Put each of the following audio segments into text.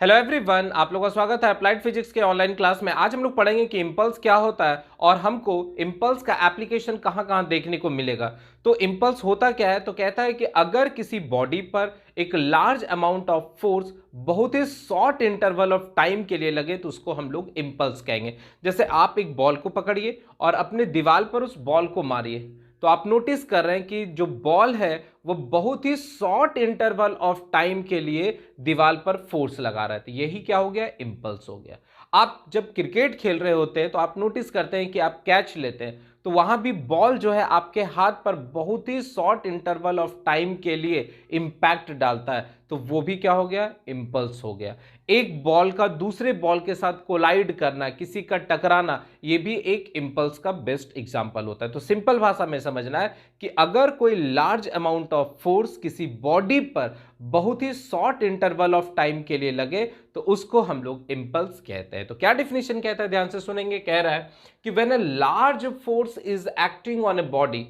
Hello everyone, आप लोगों का स्वागत है अप्लाइड फिजिक्स के ऑनलाइन क्लास में। आज हम लोग पढ़ेंगे कि इम्पल्स क्या होता है और हमको इम्पल्स का एप्लीकेशन कहाँ कहाँ देखने को मिलेगा। तो इम्पल्स होता क्या है, तो कहता है कि अगर किसी बॉडी पर एक लार्ज अमाउंट ऑफ फोर्स बहुत ही शॉर्ट इंटरवल ऑफ टाइम के लिए लगे तो उसको हम लोग इम्पल्स कहेंगे। जैसे आप एक बॉल को पकड़िए और अपने दीवार पर उस बॉल को मारिए, तो आप नोटिस कर रहे हैं कि जो बॉल है वो बहुत ही शॉर्ट इंटरवल ऑफ टाइम के लिए दीवार पर फोर्स लगा रहा है। यही क्या हो गया, इम्पल्स हो गया। आप जब क्रिकेट खेल रहे होते हैं तो आप नोटिस करते हैं कि आप कैच लेते हैं तो वहां भी बॉल जो है आपके हाथ पर बहुत ही शॉर्ट इंटरवल ऑफ टाइम के लिए इंपैक्ट डालता है, तो वो भी क्या हो गया, इम्पल्स हो गया। एक बॉल का दूसरे बॉल के साथ कोलाइड करना, किसी का टकराना, ये भी एक इम्पल्स का बेस्ट एग्जांपल होता है। तो सिंपल भाषा में समझना है कि अगर कोई लार्ज अमाउंट ऑफ फोर्स किसी बॉडी पर बहुत ही शॉर्ट इंटरवल ऑफ टाइम के लिए लगे तो उसको हम लोग इम्पल्स कहते हैं। तो क्या डिफिनेशन कहता है, ध्यान से सुनेंगे। कह रहा है कि when a large force is acting on a body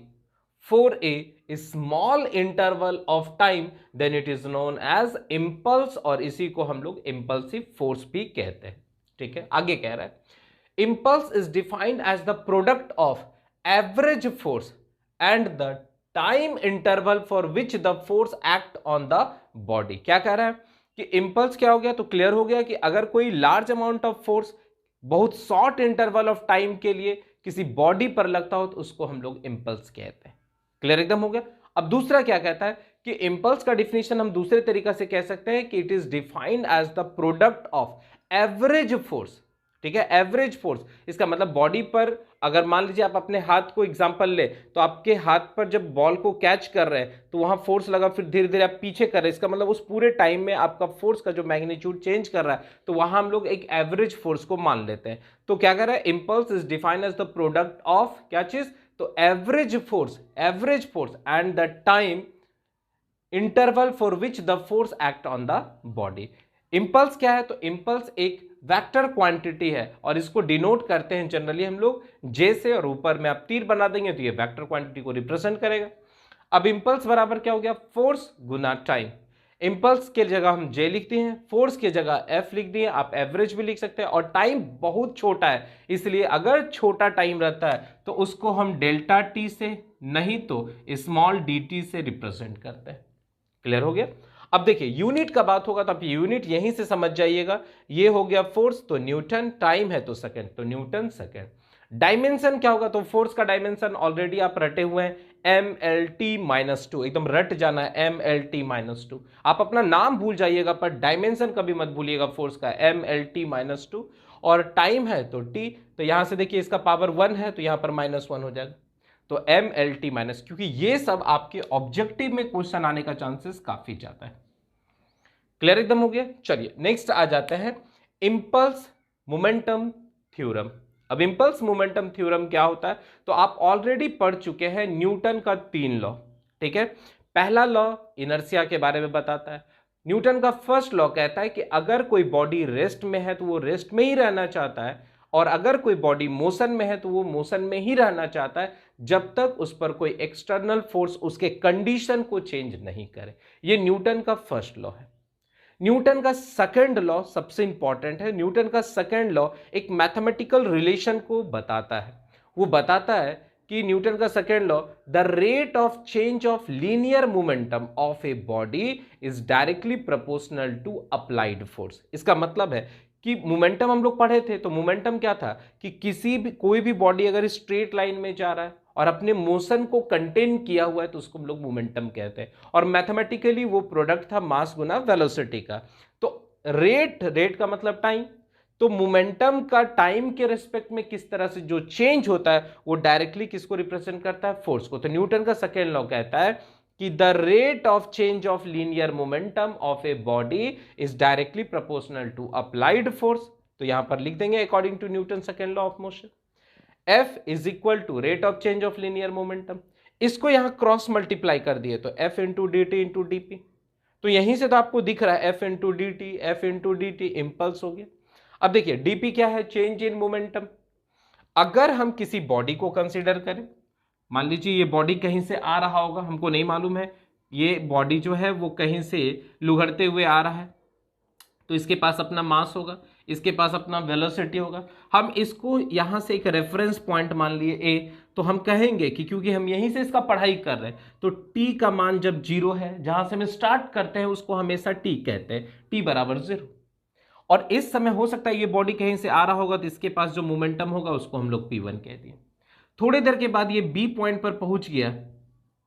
for a small interval of time then it is known as impulse, और इसी को हम लोग impulsive force भी कहते हैं। ठीक है, आगे कह रहा है impulse is defined as the product of average force and the time interval for which the force act on the body। क्या कह रहा है कि impulse क्या हो गया, तो क्लियर हो गया कि अगर कोई लार्ज अमाउंट ऑफ फोर्स बहुत शॉर्ट इंटरवल ऑफ टाइम के लिए किसी बॉडी पर लगता हो तो उसको हम लोग इंपल्स कहते हैं। क्लियर एकदम हो गया। अब दूसरा क्या कहता है कि इंपल्स का डिफिनेशन हम दूसरे तरीका से कह सकते हैं कि it is defined as the product of average force. ठीक है, एवरेज फोर्स, इसका मतलब बॉडी पर अगर मान लीजिए आप अपने हाथ को एग्जांपल ले तो आपके हाथ पर जब बॉल को कैच कर रहे हैं तो वहां फोर्स लगा, फिर धीरे धीरे आप पीछे कर रहे हैं, इसका मतलब उस पूरे टाइम में आपका फोर्स का जो मैग्नीट्यूड चेंज कर रहा है, तो वहां हम लोग एक एवरेज फोर्स को मान लेते हैं। तो क्या कर रहा है, impulse is defined as the product of क्या चीज, तो average force and the time interval for which the force act on the body. Impulse क्या है, तो इंपल्स एक वेक्टर क्वांटिटी है और इसको डिनोट करते हैं जनरली हम लोग जे से, और ऊपर में आप तीर बना देंगे तो ये वेक्टर क्वांटिटी को रिप्रेजेंट करेगा। अब इंपल्स बराबर क्या हो गया, फोर्स गुना टाइम। इंपल्स के जगह हम जे लिखते हैं, फोर्स की जगह एफ लिख दिए, आप एवरेज भी लिख सकते हैं, और टाइम बहुत छोटा है इसलिए अगर छोटा टाइम रहता है तो उसको हम डेल्टा टी से नहीं तो स्मॉल डी टी से रिप्रेजेंट करते हैं। क्लियर हो गया। अब देखिए यूनिट का बात होगा तो आप यूनिट यहीं से समझ जाइएगा। ये हो गया फोर्स तो न्यूटन, टाइम है तो सेकंड तो न्यूटन सेकंड। डायमेंशन क्या होगा, तो फोर्स का डायमेंशन ऑलरेडी आप रटे हुए हैं, M L T minus two, एकदम रट जाना है, M L T minus two. आप अपना नाम भूल जाइएगा पर डायमेंशन कभी मत भूलिएगा फोर्स का, M L T minus two. और टाइम है तो टी, तो यहां से देखिए इसका पावर 1 है तो यहां पर -1 हो जाएगा, तो एम एल टी माइनस, क्योंकि ये सब आपके ऑब्जेक्टिव में क्वेश्चन आने का चांसेस काफी ज्यादा है। क्लियर एकदम हो गया। चलिए नेक्स्ट आ जाते हैं इंपल्स मोमेंटम थ्योरम। अब इंपल्स मोमेंटम थ्योरम क्या होता है, तो आप ऑलरेडी पढ़ चुके हैं न्यूटन का 3 लॉ। ठीक है, पहला लॉ इनर्शिया के बारे में बताता है। न्यूटन का फर्स्ट लॉ कहता है कि अगर कोई बॉडी रेस्ट में है तो वो रेस्ट में ही रहना चाहता है, और अगर कोई बॉडी मोशन में है तो वो मोशन में ही रहना चाहता है जब तक उस पर कोई एक्सटर्नल फोर्स उसके कंडीशन को चेंज नहीं करे। ये न्यूटन का फर्स्ट लॉ है। न्यूटन का सेकंड लॉ सबसे इंपॉर्टेंट है। न्यूटन का सेकंड लॉ एक मैथमेटिकल रिलेशन को बताता है। वो बताता है कि न्यूटन का second law, the rate of change of linear momentum of a body is directly proportional to applied force. इसका मतलब है कि मोमेंटम हम लोग पढ़े थे, तो मोमेंटम क्या था कि कोई भी बॉडी अगर स्ट्रेट लाइन में जा रहा है और अपने मोशन को कंटेन किया हुआ है तो उसको हम लोग मोमेंटम कहते हैं, और मैथमेटिकली वो प्रोडक्ट था मास गुना वेलोसिटी का। तो रेट का मतलब टाइम, तो मोमेंटम का टाइम के रेस्पेक्ट में किस तरह से जो चेंज होता है वो डायरेक्टली किसको रिप्रेजेंट करता है, फोर्स को। तो न्यूटन का सेकेंड लॉ कहता है कि the rate of change of linear momentum of a body is directly proportional to applied force. तो यहां पर लिख देंगे according to Newton second law of motion, F is equal to rate of change of linear momentum. इसको यहां cross multiply कर दिए तो F into D T into DP. तो यहीं से तो आपको दिख रहा है F into D T, F into D T impulse हो गया। अब देखिए डीपी क्या है, चेंज इन मोमेंटम। अगर हम किसी बॉडी को कंसीडर करें, मान लीजिए ये बॉडी कहीं से आ रहा होगा, हमको नहीं मालूम है, ये बॉडी जो है वो कहीं से लुढ़कते हुए आ रहा है, तो इसके पास अपना मास होगा, इसके पास अपना वेलोसिटी होगा। हम इसको यहां से एक रेफरेंस पॉइंट मान लिए ए, तो हम कहेंगे कि क्योंकि हम यहीं से इसका पढ़ाई कर रहे हैं तो टी का मान जब जीरो है, जहां से हम स्टार्ट करते हैं उसको हमेशा टी कहते हैं, टी बराबर जीरो। और इस समय हो सकता है ये बॉडी कहीं से आ रहा होगा तो इसके पास जो मोमेंटम होगा उसको हम लोग P1 कह दिए। थोड़ी देर के बाद ये बी पॉइंट पर पहुंच गया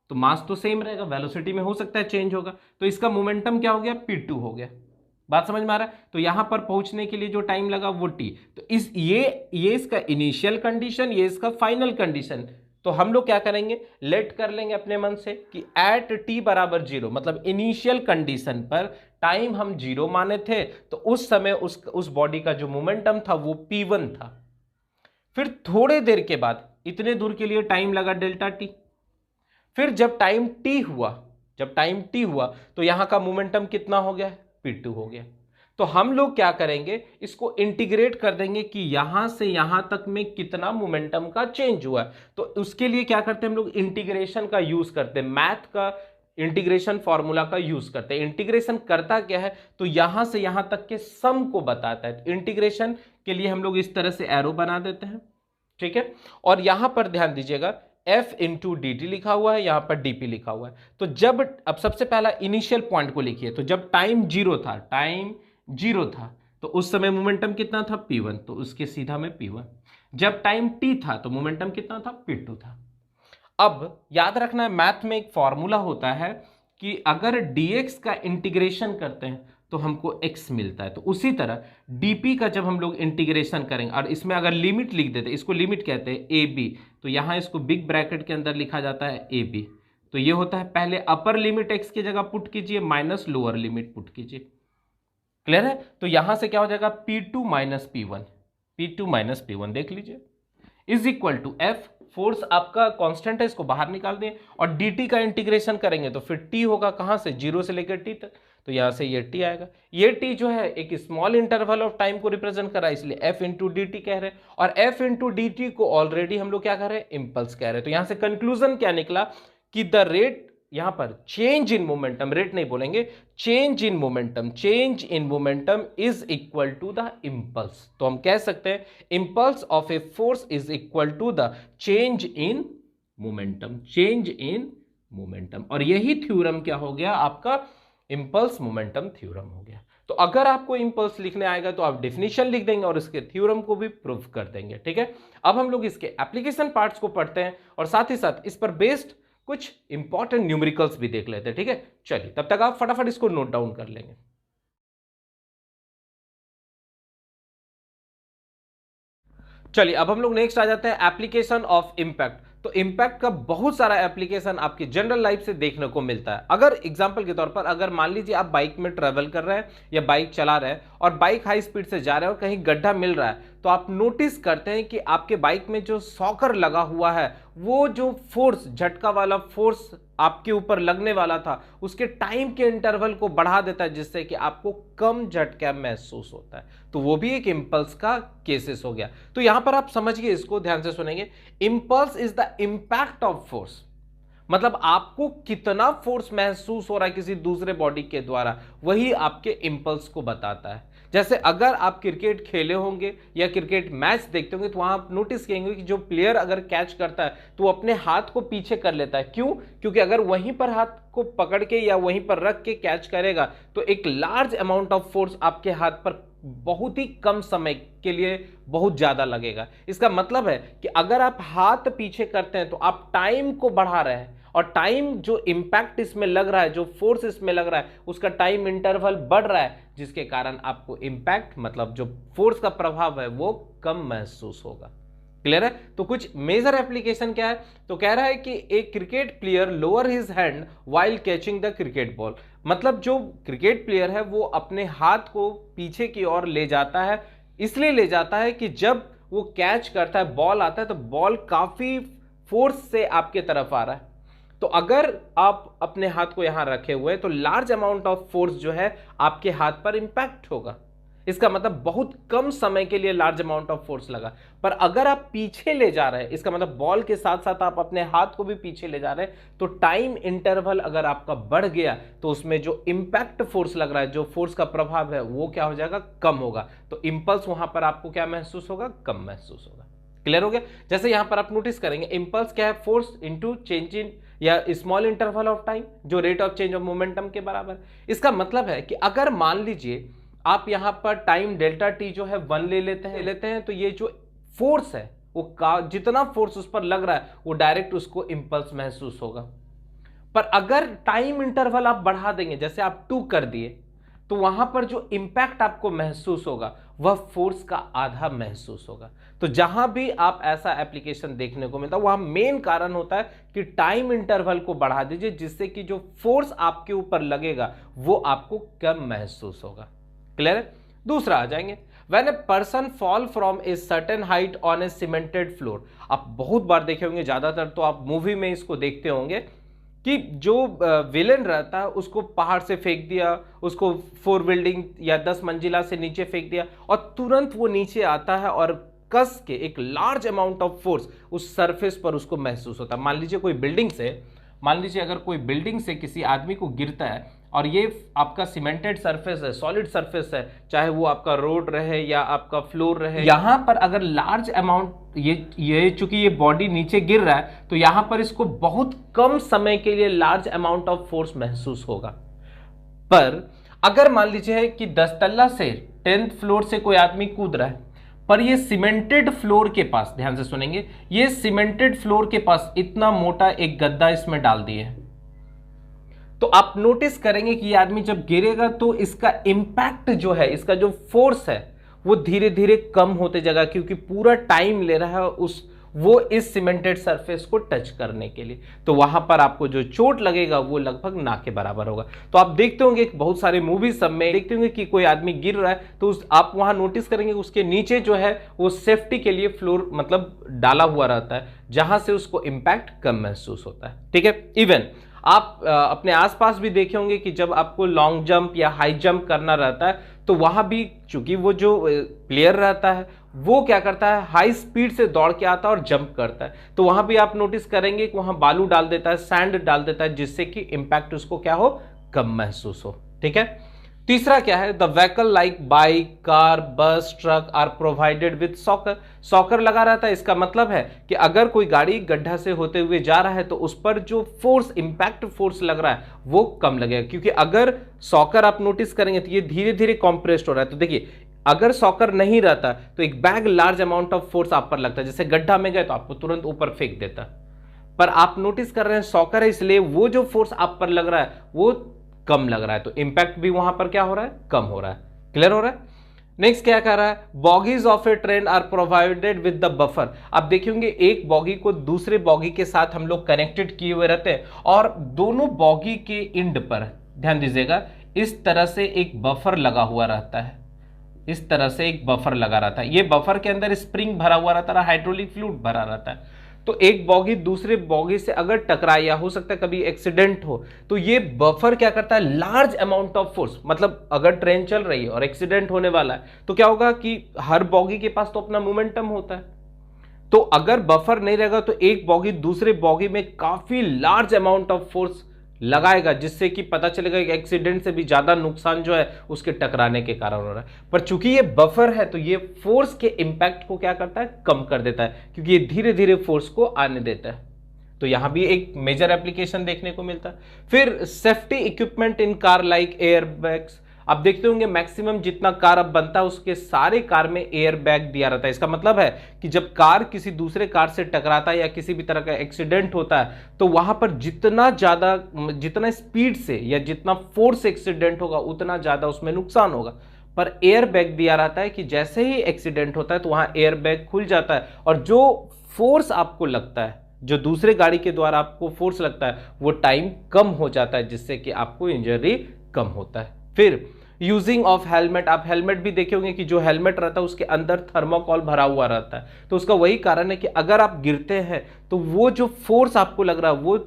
तो मास तो सेम रहेगा, वेलोसिटी में हो सकता है चेंज होगा, तो इसका मोमेंटम क्या हो गया, P2 हो गया। बात समझ में आ रहा है? तो यहां पर पहुंचने के लिए जो टाइम लगा वो टी, तो इस ये इसका इनिशियल कंडीशन, ये इसका फाइनल कंडीशन। तो हम लोग क्या करेंगे, लेट कर लेंगे अपने मन से कि एट टी बराबर जीरो, मतलब इनिशियल कंडीशन पर टाइम हम जीरो माने थे, तो उस समय उस बॉडी का जो मोमेंटम था वो P1 था। फिर थोड़े देर के बाद इतने दूर के लिए टाइम लगा डेल्टा टी। फिर जब टाइम टी हुआ तो यहां का मोमेंटम कितना हो गया, P2 हो गया। तो हम लोग क्या करेंगे, इसको इंटीग्रेट कर देंगे कि यहां से यहां तक में कितना मोमेंटम का चेंज हुआ। तो उसके लिए क्या करते हैं, हम लोग इंटीग्रेशन का यूज करते हैं, मैथ का इंटीग्रेशन फॉर्मूला का यूज करते हैं। इंटीग्रेशन करता क्या है, तो यहां से यहां तक के सम को बताता है। इंटीग्रेशन के लिए हम लोग इस तरह से एरो बना देते हैं, ठीक है। और यहां पर ध्यान दीजिएगा F इंटू डी टी लिखा हुआ है, यहां पर dp लिखा हुआ है। तो जब, अब सबसे पहला इनिशियल पॉइंट को लिखिए, तो जब टाइम जीरो था तो उस समय मोमेंटम कितना था, P1, तो उसके सीधा में P1। जब टाइम t था तो मोमेंटम कितना था, P2 था। अब याद रखना है, मैथ में एक फॉर्मूला होता है कि अगर dx का इंटीग्रेशन करते हैं तो हमको x मिलता है, तो उसी तरह dp का जब हम लोग इंटीग्रेशन करेंगे और इसमें अगर लिमिट लिख देते, इसको लिमिट कहते हैं ab, तो यहां इसको बिग ब्रैकेट के अंदर लिखा जाता है ab। तो ये होता है, पहले अपर लिमिट x की जगह पुट कीजिए माइनस लोअर लिमिट पुट कीजिए। क्लियर है? तो यहां से क्या हो जाएगा, P2 माइनस P1 देख लीजिए, is equal to F, force आपका कांस्टेंट है, इसको बाहर निकाल दें, और dt का इंटीग्रेशन करेंगे तो फिर t होगा कहां से, जीरो से लेकर t तक, तो यहां से ये t आएगा। ये t जो है एक स्मॉल इंटरवल ऑफ टाइम को रिप्रेजेंट कर रहा है, इसलिए f इंटू डी टी कह रहे हैं, और f इंटू डी टी को ऑलरेडी हम लोग क्या कह रहे हैं, इंपल्स कह रहे हैं। तो यहां से कंक्लूजन क्या निकला कि द रेट, यहां पर चेंज इन मोमेंटम, रेट नहीं बोलेंगे, change in momentum is equal to the impulse. तो हम कह सकते हैं impulse of a force is equal to the change in momentum. और यही थ्योरम क्या हो गया, आपका इंपल्स मोमेंटम थ्योरम हो गया। तो अगर आपको इंपल्स लिखने आएगा तो आप डेफिनेशन लिख देंगे और इसके थ्योरम को भी प्रूव कर देंगे, ठीक है। अब हम लोग इसके एप्लीकेशन पार्ट्स को पढ़ते हैं और साथ ही साथ इस पर बेस्ड कुछ इंपॉर्टेंट न्यूमेरिकल्स भी देख लेते हैं, ठीक है। चलिए, तब तक आप फटाफट इसको नोट डाउन कर लेंगे। चलिए, अब हम लोग नेक्स्ट आ जाते हैं एप्लीकेशन ऑफ इंपैक्ट। तो इंपैक्ट का बहुत सारा एप्लीकेशन आपकी जनरल लाइफ से देखने को मिलता है। अगर एग्जांपल के तौर पर, अगर मान लीजिए आप बाइक में ट्रेवल कर रहे हैं या बाइक चला रहे हैं और बाइक हाई स्पीड से जा रहे हैं और कहीं गड्ढा मिल रहा है, तो आप नोटिस करते हैं कि आपके बाइक में जो सॉकर लगा हुआ है, वो जो फोर्स, झटका वाला फोर्स आपके ऊपर लगने वाला था, उसके टाइम के इंटरवल को बढ़ा देता है, जिससे कि आपको कम झटका महसूस होता है। तो वो भी एक इंपल्स का केसेस हो गया। तो यहां पर आप समझिए, इसको ध्यान से सुनेंगे, impulse is the impact of force, मतलब आपको कितना फोर्स महसूस हो रहा है किसी दूसरे बॉडी के द्वारा, वही आपके इंपल्स को बताता है। जैसे अगर आप क्रिकेट खेले होंगे या क्रिकेट मैच देखते होंगे तो वहां आप नोटिस करेंगे कि जो प्लेयर अगर कैच करता है तो वो अपने हाथ को पीछे कर लेता है। क्यों? क्योंकि अगर वहीं पर हाथ को पकड़ के या वहीं पर रख के कैच करेगा तो एक लार्ज अमाउंट ऑफ फोर्स आपके हाथ पर बहुत ही कम समय के लिए बहुत ज्यादा लगेगा। इसका मतलब है कि अगर आप हाथ पीछे करते हैं तो आप टाइम को बढ़ा रहे हैं, और टाइम जो इंपैक्ट इसमें लग रहा है, जो फोर्स इसमें लग रहा है, उसका टाइम इंटरवल बढ़ रहा है, जिसके कारण आपको इंपैक्ट, मतलब जो फोर्स का प्रभाव है, वो कम महसूस होगा। क्लियर है? तो कुछ मेजर एप्लीकेशन क्या है, तो कह रहा है कि एक cricket player lower his hand while catching the cricket ball, मतलब जो क्रिकेट प्लेयर है वो अपने हाथ को पीछे की ओर ले जाता है, इसलिए ले जाता है कि जब वो कैच करता है, बॉल आता है, तो बॉल काफी फोर्स से आपके तरफ आ रहा है। तो अगर आप अपने हाथ को यहां रखे हुए तो लार्ज अमाउंट ऑफ फोर्स जो है आपके हाथ पर इंपैक्ट होगा। इसका मतलब बहुत कम समय के लिए लार्ज अमाउंट ऑफ फोर्स लगा। पर अगर आप पीछे ले जा रहे हैं, इसका मतलब बॉल के साथ साथ आप अपने हाथ को भी पीछे ले जा रहे हैं, तो टाइम इंटरवल अगर आपका बढ़ गया तो उसमें जो इंपैक्ट फोर्स लग रहा है, जो फोर्स का प्रभाव है, वो क्या हो जाएगा, कम होगा। तो इंपल्स वहां पर आपको क्या महसूस होगा, कम महसूस होगा। क्लियर हो गया। जैसे यहां पर आप नोटिस करेंगे इंपल्स क्या है, फोर्स इनटू चेंज इन या स्मॉल इंटरवल ऑफ टाइम, जो rate of change of momentum के बराबर। इसका मतलब है कि अगर मान लीजिए आप यहां पर टाइम डेल्टा टी जो है 1 ले लेते हैं तो ये जो फोर्स है वो जितना फोर्स उस पर लग रहा है वो डायरेक्ट उसको इंपल्स महसूस होगा। पर अगर टाइम इंटरवल आप बढ़ा देंगे, जैसे आप 2 कर दिए, तो वहां पर जो इंपैक्ट आपको महसूस होगा वह फोर्स का आधा महसूस होगा। तो जहां भी आप ऐसा एप्लीकेशन देखने को मिलता है वहां मेन कारण होता है कि टाइम इंटरवल को बढ़ा दीजिए, जिससे कि जो फोर्स आपके ऊपर लगेगा वो आपको कम महसूस होगा। क्लियर है। दूसरा आ जाएंगे, When a person fall from a certain height on a cemented floor। आप बहुत बार देखे होंगे, ज्यादातर तो आप मूवी में इसको देखते होंगे कि जो विलेन रहता है उसको पहाड़ से फेंक दिया, उसको 4 बिल्डिंग या 10 मंजिला से नीचे फेंक दिया और तुरंत वो नीचे आता है और कस के एक लार्ज अमाउंट ऑफ फोर्स उस सरफेस पर उसको महसूस होता है। मान लीजिए अगर कोई बिल्डिंग से किसी आदमी को गिरता है और ये आपका सीमेंटेड सरफेस है, सॉलिड सरफेस है, चाहे वो आपका रोड रहे या आपका फ्लोर रहे, यहां पर अगर लार्ज अमाउंट ये चूंकि ये बॉडी नीचे गिर रहा है तो यहां पर इसको बहुत कम समय के लिए लार्ज अमाउंट ऑफ फोर्स महसूस होगा। पर अगर मान लीजिए कि 10 तल्ला से 10th फ्लोर से कोई आदमी कूद रहा है, पर ये सीमेंटेड फ्लोर के पास, ध्यान से सुनेंगे, ये सीमेंटेड फ्लोर के पास इतना मोटा एक गद्दा इसमें डाल दिए, तो आप नोटिस करेंगे कि ये आदमी जब गिरेगा तो इसका इंपैक्ट जो है, इसका जो फोर्स है वो धीरे धीरे कम होते जाएगा, क्योंकि पूरा टाइम ले रहा है वो इस सीमेंटेड सरफेस को टच करने के लिए। तो वहां पर आपको जो चोट लगेगा वो लगभग ना के बराबर होगा। तो आप देखते होंगे बहुत सारे मूवी सब में देखते होंगे कि कोई आदमी गिर रहा है तो आप वहां नोटिस करेंगे उसके नीचे जो है वो सेफ्टी के लिए फ्लोर मतलब डाला हुआ रहता है, जहां से उसको इंपैक्ट कम महसूस होता है। ठीक है। इवन आप अपने आसपास भी देखे होंगे कि जब आपको लॉन्ग जंप या हाई जंप करना रहता है तो वहां भी चूंकि वो जो प्लेयर रहता है वो क्या करता है, हाई स्पीड से दौड़ के आता है और जंप करता है, तो वहां भी आप नोटिस करेंगे कि वहां बालू डाल देता है, सैंड डाल देता है, जिससे कि इंपैक्ट उसको क्या हो, कम महसूस हो। ठीक है। तीसरा क्या है, the vehicle like bike, car, bus, truck are provided with shocker. Shocker लगा रहता है, इसका मतलब है कि अगर कोई गाड़ी गड्ढा से होते हुए जा रहा है तो उस पर जो फोर्स, इंपैक्ट फोर्स लग रहा है वो कम लगेगा, क्योंकि अगर सॉकर आप नोटिस करेंगे तो ये धीरे धीरे कॉम्प्रेस्ड हो रहा है। तो देखिए अगर सॉकर नहीं रहता तो एक bag large amount of force आप पर लगता है, जैसे गड्ढा में गए तो आपको तुरंत ऊपर फेंक देता, पर आप नोटिस कर रहे हैं सॉकर है इसलिए वो जो फोर्स आप पर लग रहा है वो कम लग रहा है, तो इंपैक्ट भी वहां पर क्या हो रहा है, कम हो रहा है। क्लियर हो रहा है। नेक्स्ट क्या कह रहा है, bogies of a train are provided with the buffer. आप देखेंगे एक बॉगी को दूसरे बॉगी के साथ हम लोग कनेक्टेड किए हुए रहते हैं और दोनों बॉगी के इंड पर ध्यान दीजिएगा इस तरह से एक बफर लगा हुआ रहता है, इस तरह से एक बफर लगा रहता है। ये बफर के अंदर स्प्रिंग भरा हुआ रहता है, हाइड्रोलिक फ्लूइड भरा रहता है। तो एक बॉगी दूसरे बॉगी से अगर टकराए या हो सकता है कभी एक्सीडेंट हो तो ये बफर क्या करता है, लार्ज अमाउंट ऑफ फोर्स, मतलब अगर ट्रेन चल रही है और एक्सीडेंट होने वाला है तो क्या होगा कि हर बॉगी के पास तो अपना मोमेंटम होता है, तो अगर बफर नहीं रहेगा तो एक बॉगी दूसरे बॉगी में काफी लार्ज अमाउंट ऑफ फोर्स लगाएगा, जिससे कि पता चलेगा कि एक्सीडेंट से भी ज्यादा नुकसान जो है उसके टकराने के कारण हो रहा है। पर चूंकि ये बफर है तो ये फोर्स के इंपैक्ट को क्या करता है, कम कर देता है, क्योंकि ये धीरे धीरे फोर्स को आने देता है। तो यहां भी एक मेजर एप्लीकेशन देखने को मिलता है। फिर सेफ्टी इक्विपमेंट इन कार लाइक एयर बैग्स। आप देखते होंगे मैक्सिमम जितना कार अब बनता है उसके सारे कार में एयर बैग दिया रहता है। इसका मतलब है कि जब कार किसी दूसरे कार से टकराता है या किसी भी तरह का एक्सीडेंट होता है तो वहां पर जितना स्पीड से या जितना फोर्स एक्सीडेंट होगा उतना ज्यादा उसमें नुकसान होगा। पर एयर बैग दिया रहता है कि जैसे ही एक्सीडेंट होता है तो वहां एयर बैग खुल जाता है और जो फोर्स आपको लगता है, जो दूसरे गाड़ी के द्वारा आपको फोर्स लगता है वो टाइम कम हो जाता है, जिससे कि आपको इंजरी कम होता है। फिर यूजिंग ऑफ हेलमेट। आप हेलमेट भी देखे होंगे कि जो हेलमेट रहता है उसके अंदर थर्मोकॉल भरा हुआ रहता है, तो उसका वही कारण है कि अगर आप गिरते हैं तो वो जो फोर्स आपको लग रहा है वो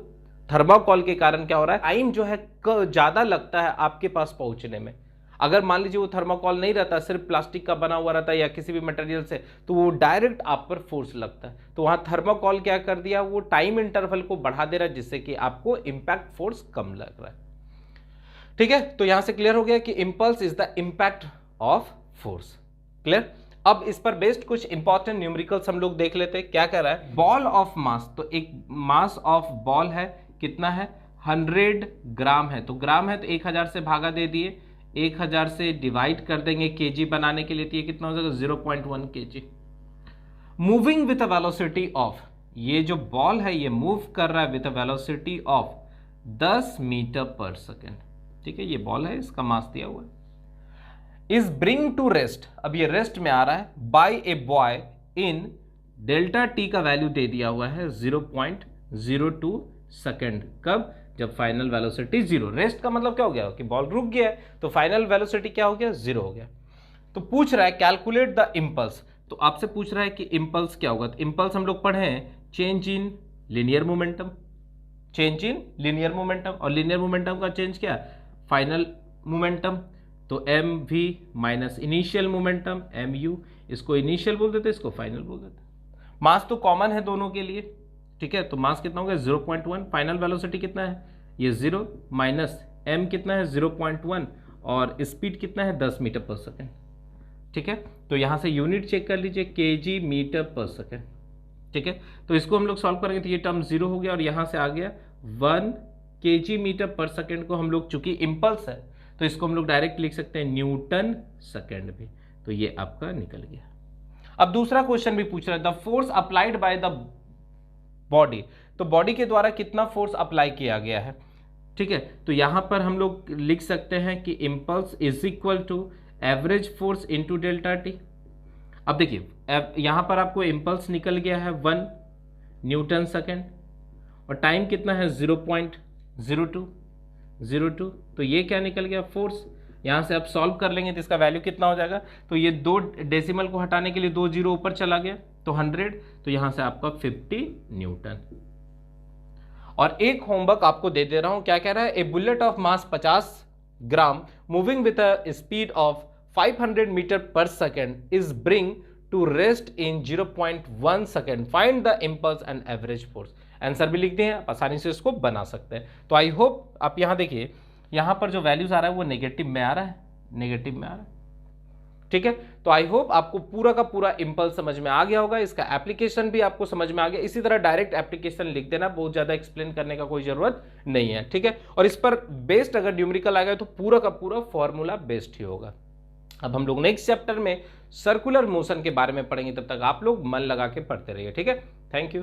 थर्मोकॉल के कारण क्या हो रहा है, टाइम जो है ज्यादा लगता है आपके पास पहुंचने में। अगर मान लीजिए वो थर्माकोल नहीं रहता, सिर्फ प्लास्टिक का बना हुआ रहता है या किसी भी मटेरियल से, तो वो डायरेक्ट आप पर फोर्स लगता है। तो वहां थर्माकोल क्या कर दिया, वो टाइम इंटरवल को बढ़ा दे रहा है, जिससे कि आपको इंपैक्ट फोर्स कम लग रहा है। ठीक है, तो यहां से क्लियर हो गया कि impulse is the impact of force. Clear. अब इस पर बेस्ड कुछ इंपॉर्टेंट न्यूमेरिकल्स हम लोग देख लेते हैं। क्या कह रहा है, बॉल ऑफ मास, तो एक मास ऑफ बॉल है, कितना है 100 ग्राम है, तो ग्राम है तो 1000 से भागा दे दिए, 1000 से डिवाइड कर देंगे केजी बनाने के लिए, तो ये कितना हो जाएगा 0.1 KG. Moving with a velocity of, ये जो बॉल है ये मूव कर रहा है with a velocity of 10 metre per second. ठीक है, ये बॉल है, इसका मास दिया हुआ है। इज ब्रिंग टू रेस्ट, अब ये रेस्ट में आ रहा है, by a boy in delta T का वैल्यू दे दिया हुआ है 0.02 सेकेंड। कब, जब फाइनल वेलोसिटी 0। रेस्ट का मतलब क्या हो गया कि बॉल रुक गया है, तो फाइनल वेलोसिटी क्या हो गया 0 हो गया। तो पूछ रहा है कैलकुलेट द इंपल्स, तो आपसे पूछ रहा है कि इंपल्स क्या होगा। तो इंपल्स हम लोग पढ़े हैं change in linear momentum, change in linear momentum, और लीनियर मोमेंटम का चेंज क्या, फाइनल मोमेंटम, तो M V minus initial momentum M U, इसको इनिशियल बोल देते, इसको फाइनल बोल देते। मास तो कॉमन है दोनों के लिए, ठीक है, तो मास कितना हो गया 0.1, फाइनल वेलोसिटी कितना है ये 0, माइनस एम कितना है 0.1, और स्पीड कितना है 10 मीटर पर सेकेंड। ठीक है, तो यहां से यूनिट चेक कर लीजिए, केजी मीटर पर सेकेंड। ठीक है, तो इसको हम लोग सॉल्व करेंगे तो ये टर्म 0 हो गया, और यहां से आ गया 1 केजी मीटर पर सेकेंड को हम लोग, चूंकि इंपल्स है तो इसको हम लोग डायरेक्ट लिख सकते हैं न्यूटन सेकेंड भी, तो ये आपका निकल गया। अब दूसरा क्वेश्चन भी पूछ रहा है, the force applied by the body, तो बॉडी के द्वारा कितना फोर्स अप्लाई किया गया है। ठीक है, तो यहां पर हम लोग लिख सकते हैं कि impulse is equal to average force into delta T. अब देखिए यहां पर आपको इंपल्स निकल गया है 1 न्यूटन सेकेंड, और टाइम कितना है 0.02, तो ये क्या निकल गया फोर्स। यहां से आप सॉल्व कर लेंगे तो इसका वैल्यू कितना हो जाएगा, तो ये 2 डेसिमल को हटाने के लिए 2 जीरो ऊपर चला गया, तो 100, तो यहां से आपका 50 न्यूटन। और एक होमवर्क आपको दे दे रहा हूं, क्या कह रहा है, a bullet of mass 50 gram moving with a speed of 500 metre per second is bring to rest in 0.1 second, find the impulse and average force. Answer भी लिख दिए हैं, आप आसानी से इसको बना सकते हैं। तो आई होप आप यहां देखिए, यहां पर जो वैल्यूज आ रहा है वो नेगेटिव में आ रहा है, नेगेटिव में आ रहा है। ठीक है, तो आई होप आपको पूरा का पूरा इंपल्स समझ में आ गया होगा, इसका एप्लीकेशन भी आपको समझ में आ गया। इसी तरह डायरेक्ट एप्लीकेशन लिख देना, बहुत ज्यादा एक्सप्लेन करने का कोई जरूरत नहीं है। ठीक है, और इस पर बेस्ड अगर न्यूमेरिकल आ गया तो पूरा का पूरा फॉर्मूला बेस्ड ही होगा। अब हम लोग नेक्स्ट चैप्टर में सर्कुलर मोशन के बारे में पढ़ेंगे, तब तक आप लोग मन लगा के पढ़ते रहिए। ठीक है, थैंक यू।